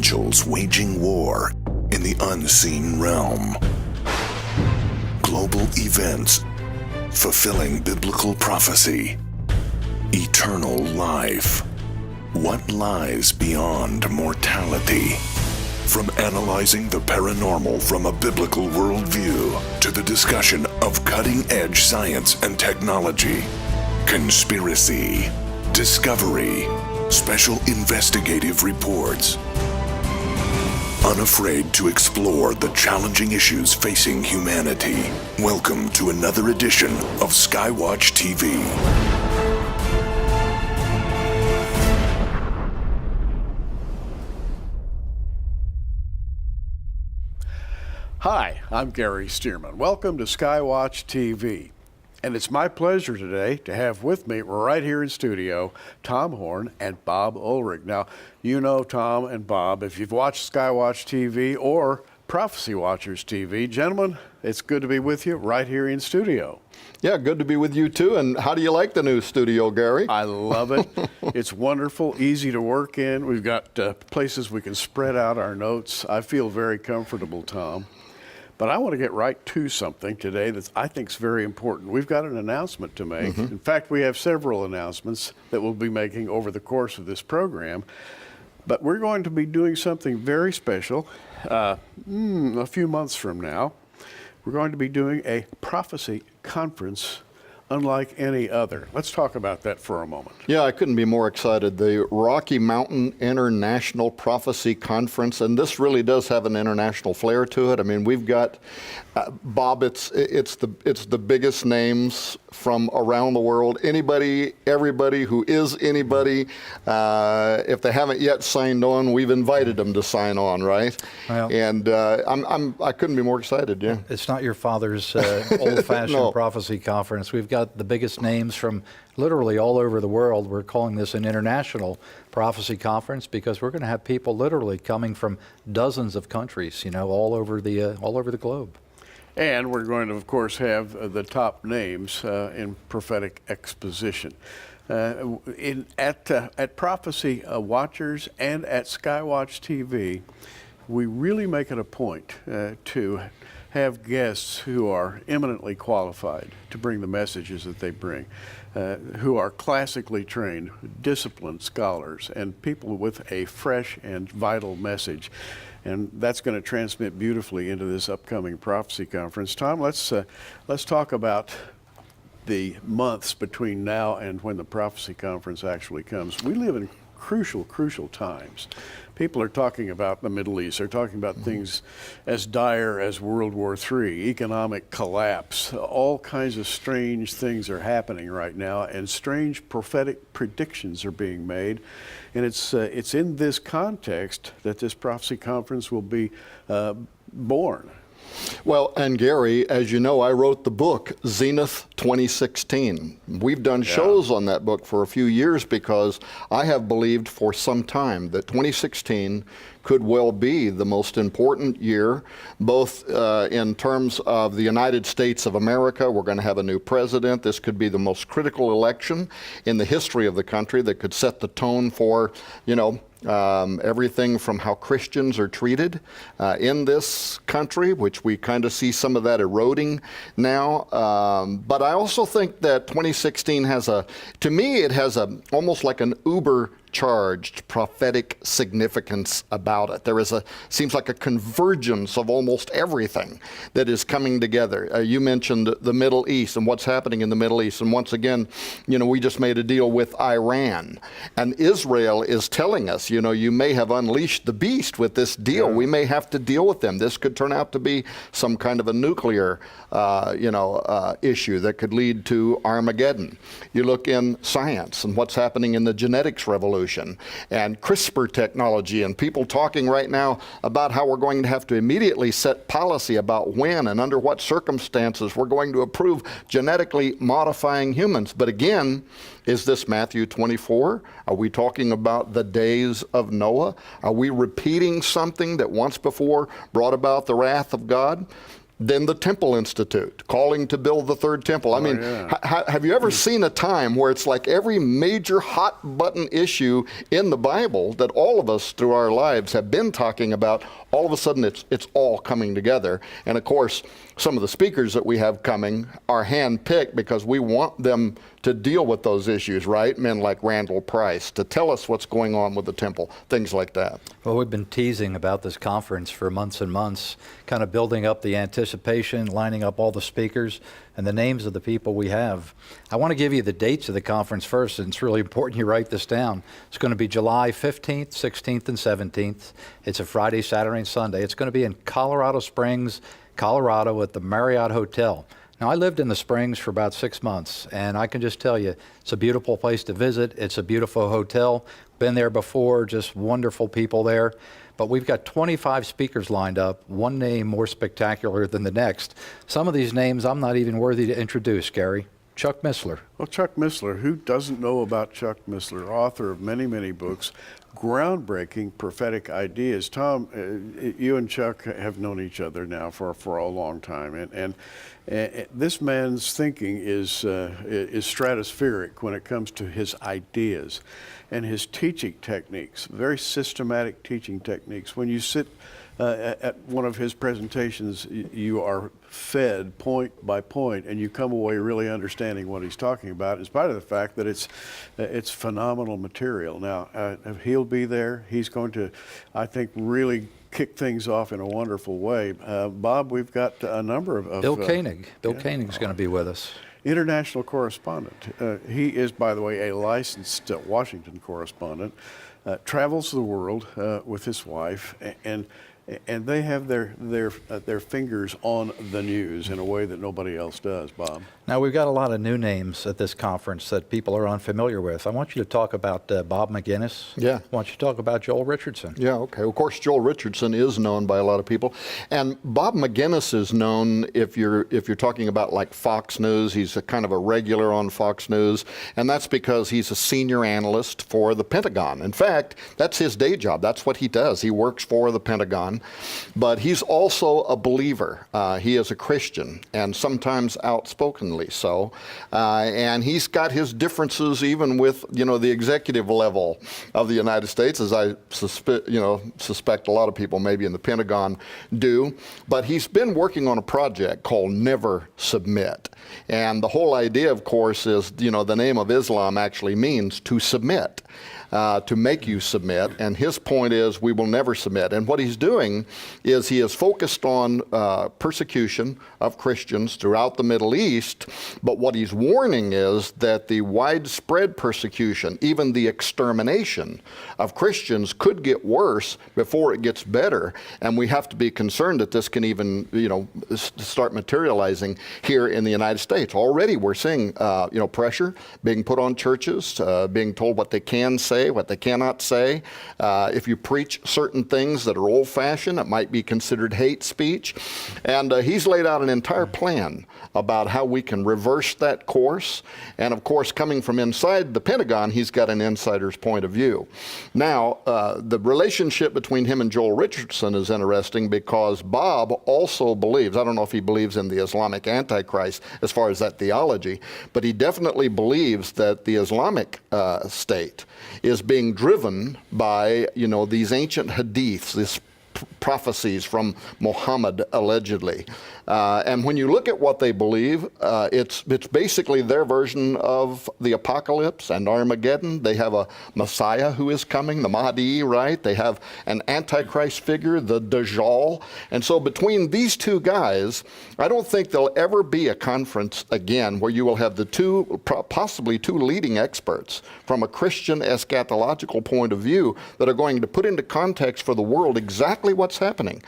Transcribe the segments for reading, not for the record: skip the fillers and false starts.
angels waging war in the unseen realm. Global events fulfilling biblical prophecy. Eternal life. What lies beyond mortality? From analyzing the paranormal from a biblical worldview to the discussion of cutting-edge science and technology, conspiracy, discovery, special investigative reports. Unafraid to explore the challenging issues facing humanity. Welcome to another edition of Skywatch TV. Hi, I'm Gary Stearman. Welcome to Skywatch TV. And it's my pleasure today to have with me right here in studio, Tom Horn and Bob Ulrich. Now, you know Tom and Bob if you've watched Skywatch TV or Prophecy Watchers TV. Gentlemen, it's good to be with you right here in studio. Yeah, good to be with you too. And how do you like the new studio, Gary? I love it. It's wonderful, easy to work in. We've got places we can spread out our notes. I feel very comfortable, Tom. But I want to get right to something today that I think is very important. We've got an announcement to make. In fact, we have several announcements that we'll be making over the course of this program. But we're going to be doing something very special a few months from now. We're going to be doing a prophecy conference unlike any other. Let's talk about that for a moment. Yeah, I couldn't be more excited. The Rocky Mountain International Prophecy Conference, and this really does have an international flair to it. I mean, we've got, Bob, it's the biggest names from around the world. Anybody, everybody who is anybody, if they haven't yet signed on, we've invited them to sign on, right? Well, and I couldn't be more excited, yeah. It's not your father's old-fashioned No. prophecy conference. We've got the biggest names from literally all over the world. We're calling this an international prophecy conference because we're going to have people literally coming from dozens of countries, you know, all over the globe. And we're going to, of course, have the top names in prophetic exposition. At Prophecy Watchers and at Skywatch TV, we really make it a point to have guests who are eminently qualified to bring the messages that they bring, who are classically trained, disciplined scholars, and people with a fresh and vital message. And that's going to transmit beautifully into this upcoming prophecy conference. Tom, let's talk about the months between now and when the prophecy conference actually comes. We live in crucial times. People are talking about the Middle East. They're talking about things as dire as World War III, economic collapse. All kinds of strange things are happening right now, and strange prophetic predictions are being made. And it's in this context that this prophecy conference will be born. Well, and Gary, as you know, I wrote the book, Zenith 2016. We've done shows on that book for a few years because I have believed for some time that 2016 could well be the most important year, both in terms of the United States of America. We're going to have a new president. This could be the most critical election in the history of the country that could set the tone for, everything from how Christians are treated in this country, which we kind of see some of that eroding now. But I also think that 2016 to me, it has almost like an charged prophetic significance about it. Seems like a convergence of almost everything that is coming together. You mentioned the Middle East and what's happening in the Middle East. And once again, we just made a deal with Iran. And Israel is telling us, you may have unleashed the beast with this deal. We may have to deal with them. This could turn out to be some kind of a nuclear, issue that could lead to Armageddon. You look in science and what's happening in the genetics revolution and CRISPR technology, and people talking right now about how we're going to have to immediately set policy about when and under what circumstances we're going to approve genetically modifying humans. But again, is this Matthew 24? Are we talking about the days of Noah? Are we repeating something that once before brought about the wrath of God? Then the Temple Institute, calling to build the third temple. I mean, have you ever seen a time where it's like every major hot button issue in the Bible that all of us through our lives have been talking about, all of a sudden it's all coming together. And of course, some of the speakers that we have coming are hand-picked because we want them to deal with those issues, right? Men like Randall Price, to tell us what's going on with the temple, things like that. Well, we've been teasing about this conference for months and months, kind of building up the anticipation, lining up all the speakers and the names of the people we have. I want to give you the dates of the conference first, and it's really important you write this down. It's going to be July 15th, 16th, and 17th. It's a Friday, Saturday, and Sunday. It's going to be in Colorado Springs, Colorado at the Marriott Hotel. Now, I lived in the Springs for about 6 months, and I can just tell you, it's a beautiful place to visit. It's a beautiful hotel. Been there before, just wonderful people there. But we've got 25 speakers lined up, one name more spectacular than the next. Some of these names I'm not even worthy to introduce, Gary. Chuck Missler. Well, Chuck Missler, who doesn't know about Chuck Missler, author of many, many books, groundbreaking prophetic ideas. Tom, you and Chuck have known each other now for a long time, and this man's thinking is stratospheric when it comes to his ideas and his teaching techniques, very systematic teaching techniques. When you sit at one of his presentations, you are fed point by point, and you come away really understanding what he's talking about, in spite of the fact that it's phenomenal material. Now, he'll be there. He's going to, I think, really kick things off in a wonderful way. Bob, we've got a number of Bill Koenig. Bill Koenig's going to be with us. International correspondent. He is, by the way, a licensed Washington correspondent, travels the world with his wife, and they have their fingers on the news in a way that nobody else does, Bob. Now, we've got a lot of new names at this conference that people are unfamiliar with. I want you to talk about Bob McGinnis. Yeah. I want you to talk about Joel Richardson. Yeah, okay. Of course, Joel Richardson is known by a lot of people. And Bob McGinnis is known, if you're talking about like Fox News, he's a kind of a regular on Fox News. And that's because he's a senior analyst for the Pentagon. In fact, that's his day job. That's what he does. He works for the Pentagon. But he's also a believer. He is a Christian, and sometimes outspokenly so. And he's got his differences even with, the executive level of the United States, as I suspect a lot of people maybe in the Pentagon do. But he's been working on a project called Never Submit. And the whole idea, of course, is, the name of Islam actually means to submit. To make you submit, and his point is we will never submit. And what he's doing is he is focused on persecution of Christians throughout the Middle East, but what he's warning is that the widespread persecution, even the extermination of Christians, could get worse before it gets better, and we have to be concerned that this can even start materializing here in the United States. Already we're seeing pressure being put on churches, being told what they can say, what they cannot say. If you preach certain things that are old-fashioned, it might be considered hate speech. And he's laid out an entire plan about how we can reverse that course. And of course, coming from inside the Pentagon, he's got an insider's point of view. Now, the relationship between him and Joel Richardson is interesting because Bob also believes, I don't know if he believes in the Islamic Antichrist as far as that theology, but he definitely believes that the Islamic State is being driven by, these ancient hadiths, these prophecies from Muhammad, allegedly. And when you look at what they believe, it's basically their version of the apocalypse and Armageddon. They have a Messiah who is coming, the Mahdi, right? They have an Antichrist figure, the Dajjal. And so between these two guys, I don't think there'll ever be a conference again where you will have the possibly two leading experts from a Christian eschatological point of view that are going to put into context for the world exactly what's happening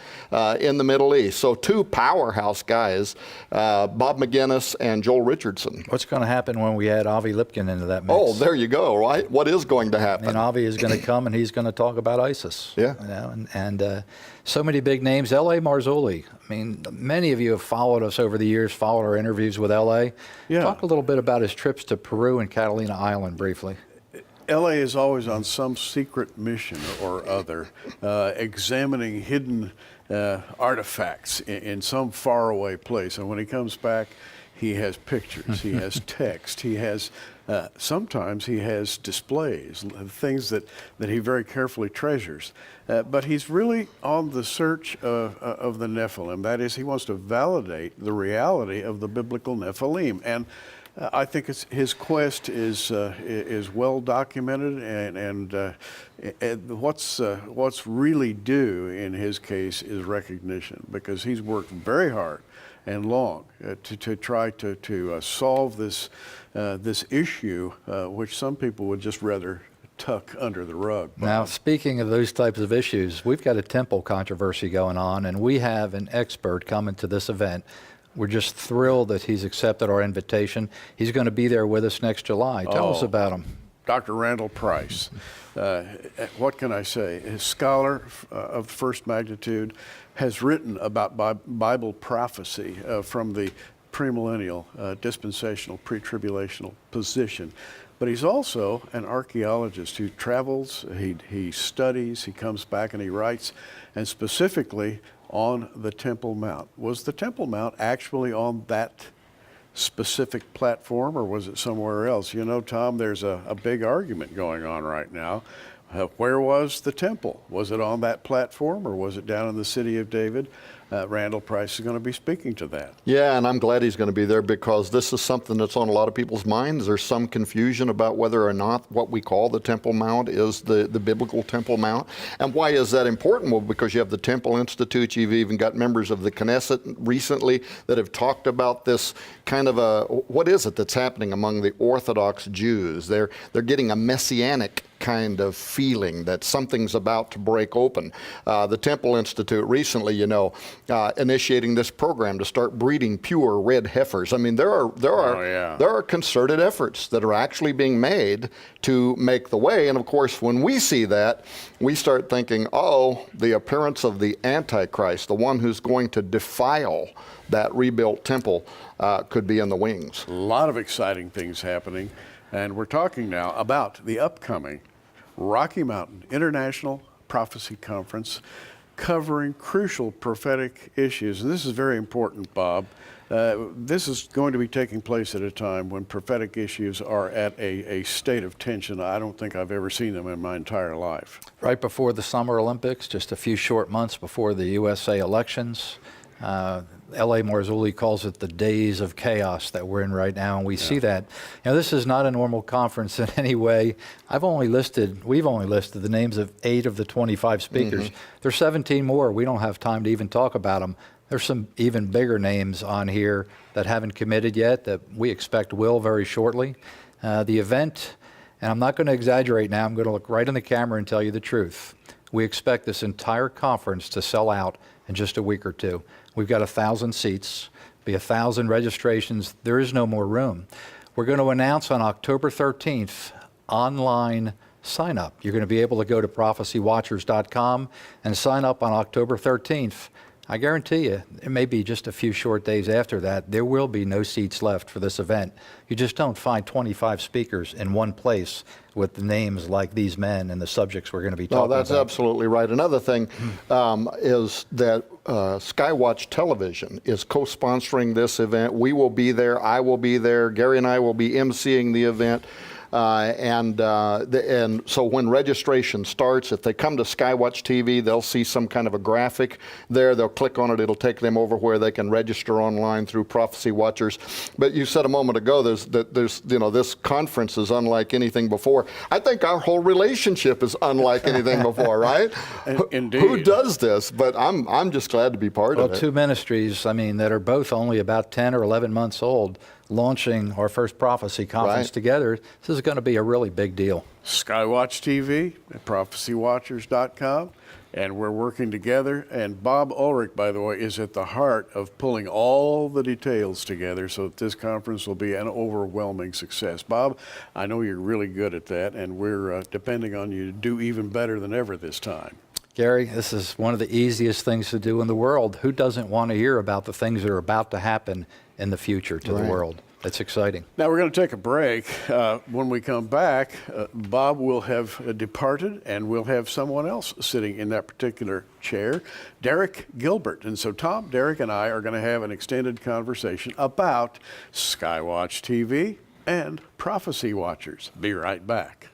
in the Middle East. So two powerhouse guys, Bob McGinnis and Joel Richardson. What's going to happen when we add Avi Lipkin into that mix? Oh, there you go, right? What is going to happen? And Avi is going to come and he's going to talk about ISIS. Yeah. And so many big names. L.A. Marzulli. I mean, many of you have followed us over the years, followed our interviews with L.A. Yeah. Talk a little bit about his trips to Peru and Catalina Island briefly. LA is always on some secret mission or other, examining hidden artifacts in some faraway place. And when he comes back, he has pictures, he has text, he has, sometimes he has displays, things that he very carefully treasures. But he's really on the search of the Nephilim. That is, he wants to validate the reality of the biblical Nephilim. And I think his quest is well documented, and what's really due in his case is recognition, because he's worked very hard and long to try to solve this issue, which some people would just rather tuck under the rug. Now, speaking of those types of issues, we've got a temple controversy going on, and we have an expert coming to this event. We're just thrilled that he's accepted our invitation. He's going to be there with us next July. Tell us about him. Dr. Randall Price. What can I say? A scholar of first magnitude, has written about Bible prophecy from the premillennial, dispensational, pre-tribulational position. But he's also an archaeologist who travels, he studies, he comes back and he writes, and specifically on the Temple Mount. Was the Temple Mount actually on that specific platform, or was it somewhere else? You know, Tom, there's a big argument going on right now. Where was the temple? Was it on that platform, or was it down in the city of David? Randall Price is going to be speaking to that. Yeah, and I'm glad he's going to be there, because this is something that's on a lot of people's minds. There's some confusion about whether or not what we call the Temple Mount is the biblical Temple Mount. And why is that important? Well, because you have the Temple Institute. You've even got members of the Knesset recently that have talked about this kind of what is it that's happening among the Orthodox Jews? They're getting a messianic kind of feeling that something's about to break open. The Temple Institute recently, initiating this program to start breeding pure red heifers. I mean, there are concerted efforts that are actually being made to make the way. And of course, when we see that, we start thinking, the appearance of the Antichrist, the one who's going to defile that rebuilt temple, could be in the wings. A lot of exciting things happening. And we're talking now about the upcoming Rocky Mountain International Prophecy Conference, covering crucial prophetic issues. And this is very important, Bob. This is going to be taking place at a time when prophetic issues are at a state of tension. I don't think I've ever seen them in my entire life. Right before the Summer Olympics, just a few short months before the USA elections, L.A. Marzulli calls it the days of chaos that we're in right now, and we see that. This is not a normal conference in any way. We've only listed the names of 8 of the 25 speakers. There's 17 more. We don't have time to even talk about them. There's some even bigger names on here that haven't committed yet that we expect will very shortly. The event, and I'm not going to exaggerate now, I'm going to look right in the camera and tell you the truth. We expect this entire conference to sell out in just a week or two. We've got 1,000 seats, be 1,000 registrations. There is no more room. We're going to announce on October 13th online sign up. You're going to be able to go to prophecywatchers.com and sign up on October 13th. I guarantee you, it may be just a few short days after that, there will be no seats left for this event. You just don't find 25 speakers in one place with the names like these men and the subjects we're going to be talking about. No, that's absolutely right. Another thing is that Skywatch Television is co-sponsoring this event. We will be there. I will be there. Gary and I will be emceeing the event. And so when registration starts, if they come to Skywatch TV, they'll see some kind of a graphic there. They'll click on it. It'll take them over where they can register online through Prophecy Watchers. But you said a moment ago, this conference is unlike anything before. I think our whole relationship is unlike anything before, right? Indeed. Who does this? But I'm just glad to be part of it. Well, 2 ministries, that are both only about 10 or 11 months old, launching our first prophecy conference together. This is going to be a really big deal. Skywatch TV at prophecywatchers.com, and we're working together. And Bob Ulrich, by the way, is at the heart of pulling all the details together so that this conference will be an overwhelming success. Bob, I know you're really good at that, and we're depending on you to do even better than ever this time. Gary, this is one of the easiest things to do in the world. Who doesn't want to hear about the things that are about to happen in the future to the world? It's exciting. Now we're going to take a break. When we come back, Bob will have departed, and we'll have someone else sitting in that particular chair, Derek Gilbert. And so Tom, Derek, and I are going to have an extended conversation about Skywatch TV and Prophecy Watchers. Be right back.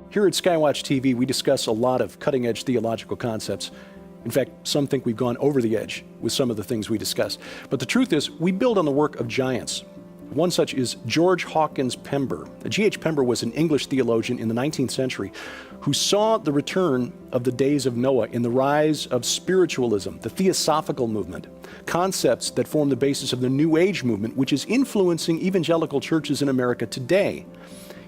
Here at Skywatch TV, we discuss a lot of cutting-edge theological concepts. In fact, some think we've gone over the edge with some of the things we discuss. But the truth is, we build on the work of giants. One such is George Hawkins Pember. G.H. Pember was an English theologian in the 19th century who saw the return of the days of Noah in the rise of spiritualism, the theosophical movement, concepts that form the basis of the New Age movement, which is influencing evangelical churches in America today.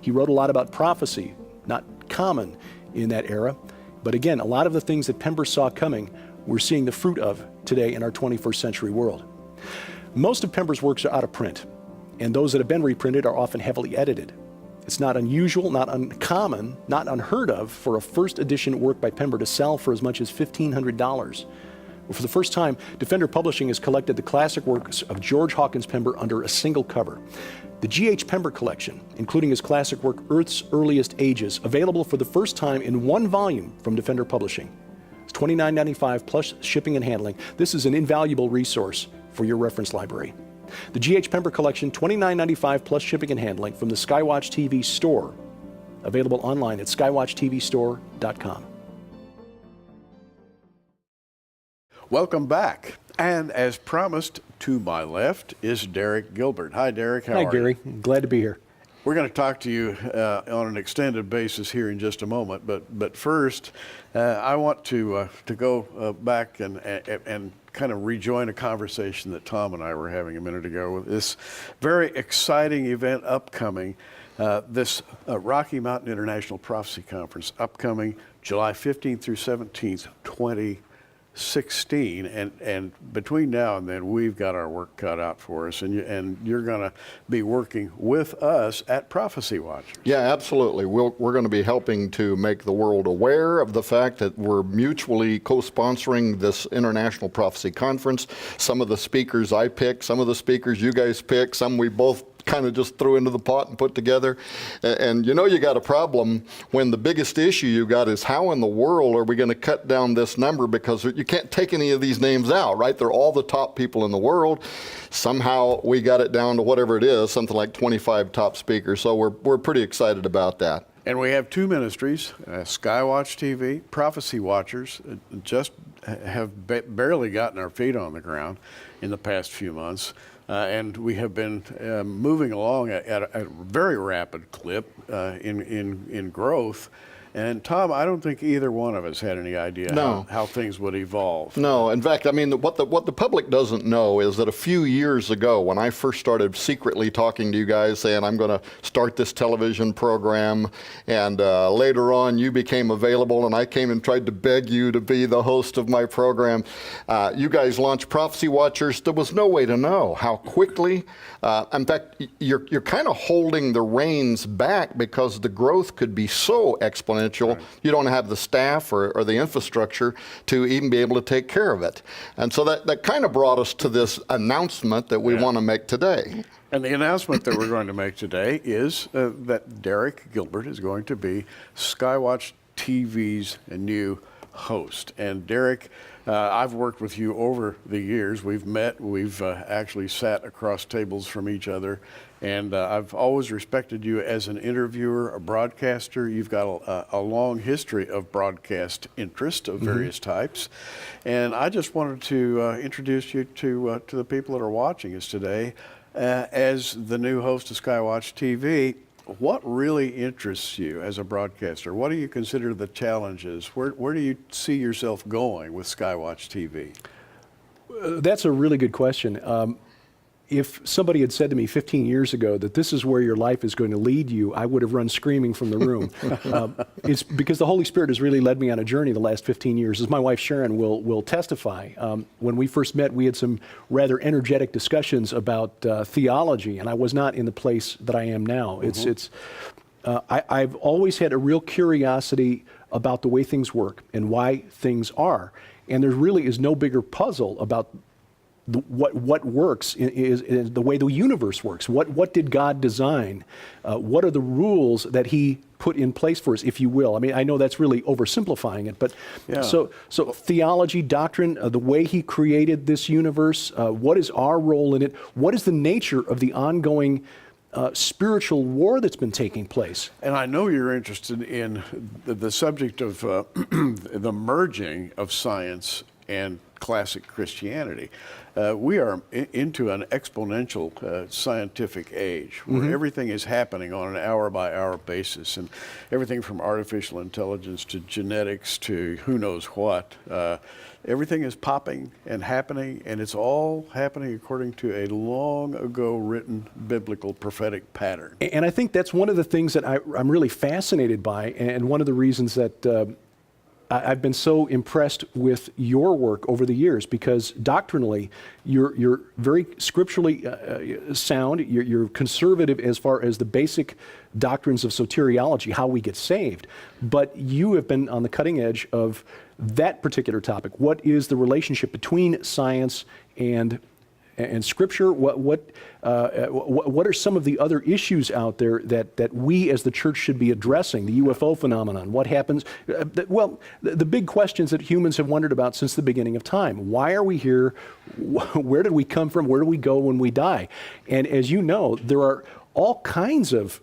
He wrote a lot about prophecy, not common in that era. But again, a lot of the things that Pember saw coming, we're seeing the fruit of today in our 21st century world. Most of Pember's works are out of print, and those that have been reprinted are often heavily edited. It's not unusual, not uncommon, not unheard of for a first edition work by Pember to sell for as much as $1,500. For the first time, Defender Publishing has collected the classic works of George Hawkins Pember under a single cover. The G.H. Pember collection, including his classic work Earth's Earliest Ages, available for the first time in one volume from Defender Publishing. It's $29.95 plus shipping and handling. This is an invaluable resource for your reference library. The G.H. Pember collection, $29.95 plus shipping and handling from the Skywatch TV store, available online at skywatchtvstore.com. Welcome back. And as promised, to my left is Derek Gilbert. Hi, Derek. How are you? Hi, Gary. Glad to be here. We're going to talk to you on an extended basis here in just a moment. But first, I want to go back and kind of rejoin a conversation that Tom and I were having a minute ago with this very exciting event upcoming, this Rocky Mountain International Prophecy Conference upcoming July 15th through 17th, 2016, and between now and then we've got our work cut out for us, and you're going to be working with us at Prophecy Watchers. Yeah, absolutely. We're going to be helping to make the world aware of the fact that we're mutually co-sponsoring this International Prophecy Conference. Some of the speakers I pick, some of the speakers you guys pick, some we both kind of just threw into the pot and put together. And you know you got a problem when the biggest issue you got is how in the world are we going to cut down this number, because you can't take any of these names out, right? They're all the top people in the world. Somehow we got it down to whatever it is, something like 25 top speakers. So we're pretty excited about that. And we have two ministries, Skywatch TV, Prophecy Watchers, just have barely gotten our feet on the ground in the past few months. And we have been moving along at a very rapid clip in growth. And Tom, I don't think either one of us had any idea how things would evolve. No, in fact, I mean, what the public doesn't know is that a few years ago, when I first started secretly talking to you guys saying I'm going to start this television program, and later on you became available and I came and tried to beg you to be the host of my program, you guys launched Prophecy Watchers. There was no way to know how quickly. In fact, you're kind of holding the reins back because the growth could be so exponential. Right. You don't have the staff or the infrastructure to even be able to take care of it. And so that kind of brought us to this announcement that we want to make today. And the announcement that we're going to make today is that Derek Gilbert is going to be Skywatch TV's new host. And Derek, I've worked with you over the years. We've met, we've actually sat across tables from each other, and I've always respected you as an interviewer, a broadcaster. You've got a long history of broadcast interest of various types. And I just wanted to introduce you to the people that are watching us today as the new host of Skywatch TV. What really interests you as a broadcaster? What do you consider the challenges? Where do you see yourself going with Skywatch TV? That's a really good question. If somebody had said to me 15 years ago that this is where your life is going to lead you, I would have run screaming from the room. It's because the Holy Spirit has really led me on a journey the last 15 years. As my wife Sharon will testify, when we first met, we had some rather energetic discussions about theology, and I was not in the place that I am now. I've always had a real curiosity about the way things work and why things are, and there really is no bigger puzzle about what works is the way the universe works. What did God design? What are the rules that He put in place for us, if you will? I mean, I know that's really oversimplifying it, but Yeah. so theology, doctrine, the way He created this universe, what is our role in it? What is the nature of the ongoing spiritual war that's been taking place? And I know you're interested in the subject of the merging of science and classic Christianity. We are into an exponential scientific age where everything is happening on an hour-by-hour basis, and everything from artificial intelligence to genetics to who knows what. Everything is popping and happening, and it's all happening according to a long ago written biblical prophetic pattern. And I think that's one of the things that I'm really fascinated by, and one of the reasons that I've been so impressed with your work over the years, because doctrinally, you're very scripturally sound. You're conservative as far as the basic doctrines of soteriology, how we get saved. But you have been on the cutting edge of that particular topic. What is the relationship between science and Scripture? What are some of the other issues out there that we as the church should be addressing? The UFO phenomenon. What happens? Well, the big questions that humans have wondered about since the beginning of time. Why are we here? Where did we come from? Where do we go when we die? And as you know, there are all kinds of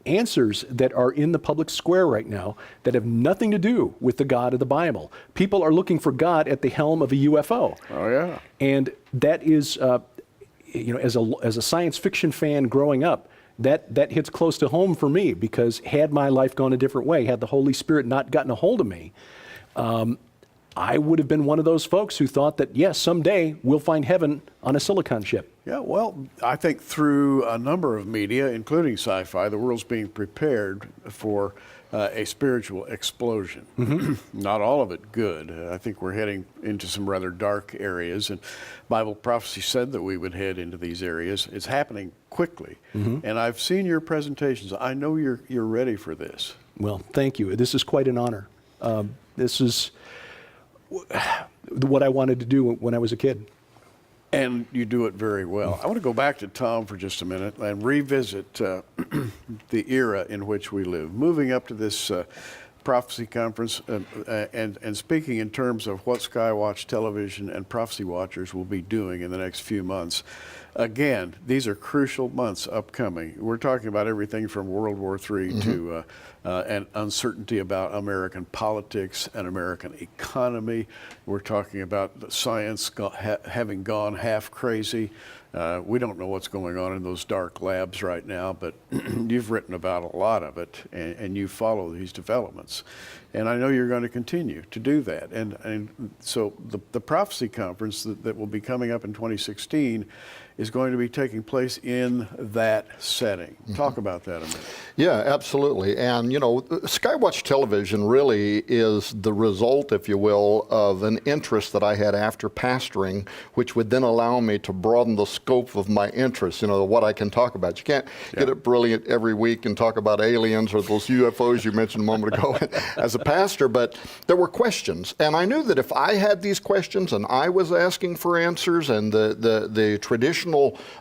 answers that are in the public square right now that have nothing to do with the God of the Bible. People are looking for God at the helm of a UFO. Oh, yeah. And that is, as a science fiction fan growing up, that hits close to home for me, because had my life gone a different way, had the Holy Spirit not gotten a hold of me, I would have been one of those folks who thought that, yes, someday we'll find heaven on a silicon chip. Yeah, well, I think through a number of media, including sci-fi, the world's being prepared for a spiritual explosion. Not all of it good. I think we're heading into some rather dark areas, and Bible prophecy said that we would head into these areas. It's happening quickly, and I've seen your presentations. I know you're ready for this. Well, thank you. This is quite an honor. This is what I wanted to do when I was a kid. And you do it very well. I want to go back to Tom for just a minute and revisit the era in which we live. Moving up to this prophecy conference and speaking in terms of what Skywatch Television and Prophecy Watchers will be doing in the next few months. Again, these are crucial months upcoming. We're talking about everything from World War III to an uncertainty about American politics and American economy. We're talking about science having gone half crazy. We don't know what's going on in those dark labs right now, but you've written about a lot of it, and you follow these developments. And I know you're going to continue to do that. And so the prophecy conference that will be coming up in 2016 is going to be taking place in that setting. Talk about that a minute. Yeah, absolutely. And, Skywatch Television really is the result, if you will, of an interest that I had after pastoring, which would then allow me to broaden the scope of my interests, what I can talk about. You can't get it brilliant every week and talk about aliens or those UFOs you mentioned a moment ago as a pastor, but there were questions. And I knew that if I had these questions and I was asking for answers, and the traditional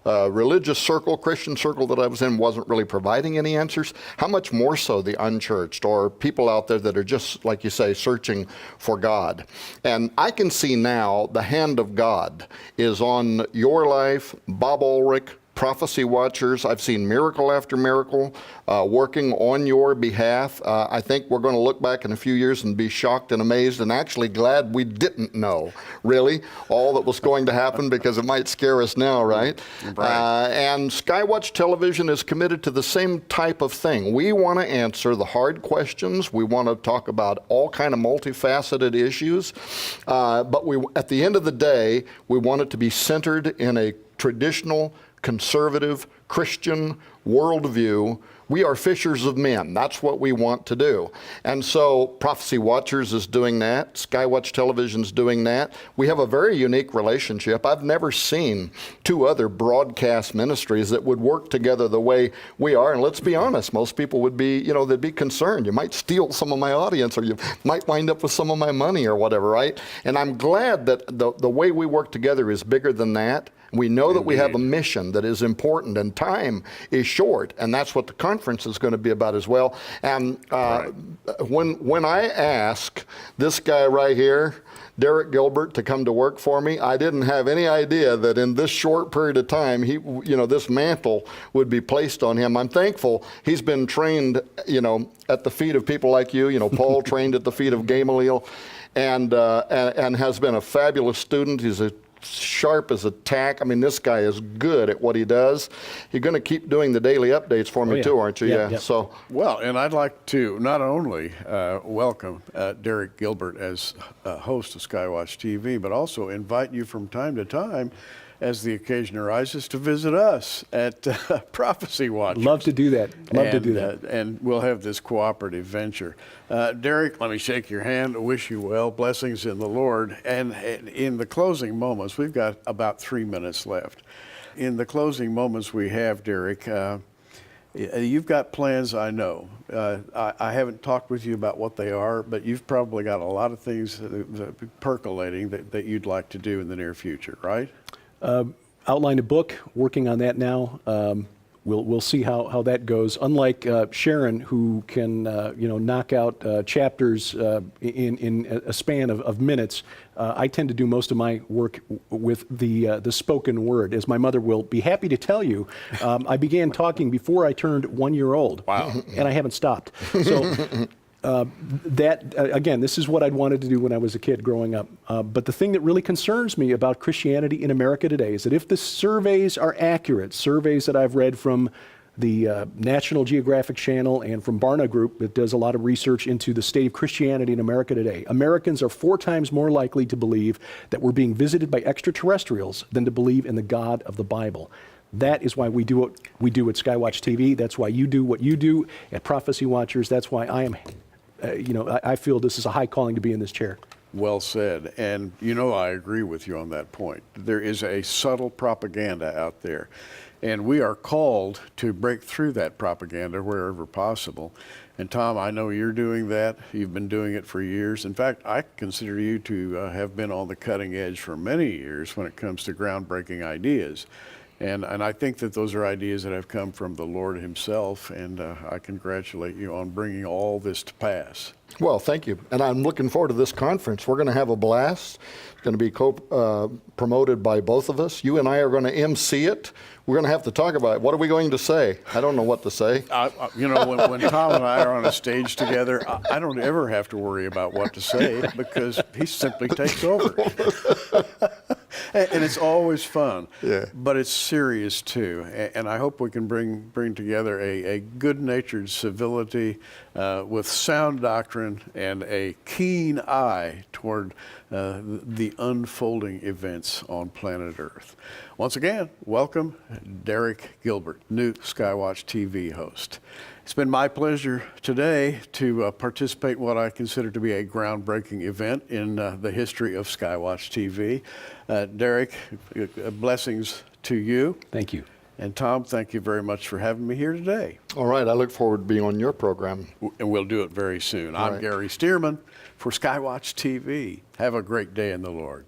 religious circle, Christian circle that I was in wasn't really providing any answers, how much more so the unchurched or people out there that are just, like you say, searching for God. And I can see now the hand of God is on your life, Bob Ulrich, Prophecy Watchers. I've seen miracle after miracle working on your behalf. I think we're going to look back in a few years and be shocked and amazed and actually glad we didn't know, really, all that was going to happen, because it might scare us now, right? And Skywatch Television is committed to the same type of thing. We want to answer the hard questions. We want to talk about all kind of multifaceted issues. But at the end of the day, we want it to be centered in a traditional conservative, Christian worldview. We are fishers of men. That's what we want to do. And so Prophecy Watchers is doing that. Skywatch Television's doing that. We have a very unique relationship. I've never seen two other broadcast ministries that would work together the way we are. And let's be honest, most people would be, they'd be concerned. You might steal some of my audience, or you might wind up with some of my money or whatever, right? And I'm glad that the way we work together is bigger than that. We know that we have a mission that is important, and time is short, and that's what the conference is going to be about as well. And when I ask this guy right here, Derek Gilbert, to come to work for me, I didn't have any idea that in this short period of time, this mantle would be placed on him. I'm thankful he's been trained, at the feet of people like you. Paul trained at the feet of Gamaliel, and has been a fabulous student. He's a sharp as a tack. I mean, this guy is good at what he does. You're going to keep doing the daily updates for me too, aren't you? Yeah. So, well, and I'd like to not only welcome Derek Gilbert as host of Skywatch TV, but also invite you from time to time, as the occasion arises, to visit us at Prophecy Watch. Love to do that. And we'll have this cooperative venture. Derek, let me shake your hand, wish you well, blessings in the Lord. And in the closing moments, we've got about 3 minutes left. In the closing moments we have, Derek, you've got plans, I know. I haven't talked with you about what they are, but you've probably got a lot of things percolating that you'd like to do in the near future, right? Outlined a book, working on that now. We'll see how that goes. Unlike Sharon, who can knock out chapters in a span of minutes, I tend to do most of my work with the spoken word. As my mother will be happy to tell you, I began talking before I turned 1 year old. Wow! And I haven't stopped. So. Again, this is what I'd wanted to do when I was a kid growing up. But the thing that really concerns me about Christianity in America today is that if the surveys are accurate, surveys that I've read from the National Geographic Channel and from Barna Group that does a lot of research into the state of Christianity in America today, Americans are 4 times more likely to believe that we're being visited by extraterrestrials than to believe in the God of the Bible. That is why we do what we do at Skywatch TV. That's why you do what you do at Prophecy Watchers. That's why I am I feel this is a high calling to be in this chair. Well said. And I agree with you on that point. There is a subtle propaganda out there, and we are called to break through that propaganda wherever possible. And Tom, I know you're doing that. You've been doing it for years. In fact, I consider you to have been on the cutting edge for many years when it comes to groundbreaking ideas. And I think that those are ideas that have come from the Lord himself, and I congratulate you on bringing all this to pass. well, thank you. And I'm looking forward to this conference. We're going to have a blast. It's going to be promoted by both of us. You and I are going to MC it. We're going to have to talk about it. What are we going to say? I don't know what to say. When Tom and I are on a stage together, I don't ever have to worry about what to say because he simply takes over. And it's always fun, Yeah. but it's serious too. And I hope we can bring together a good-natured civility with sound doctrine and a keen eye toward the unfolding events on planet Earth. Once again, welcome Derek Gilbert, new Skywatch TV host. It's been my pleasure today to participate in what I consider to be a groundbreaking event in the history of Skywatch TV. Derek, blessings to you. Thank you. And Tom, thank you very much for having me here today. All right, I look forward to being on your program. And we'll do it very soon. I'm right. Gary Stearman for Skywatch TV. Have a great day in the Lord.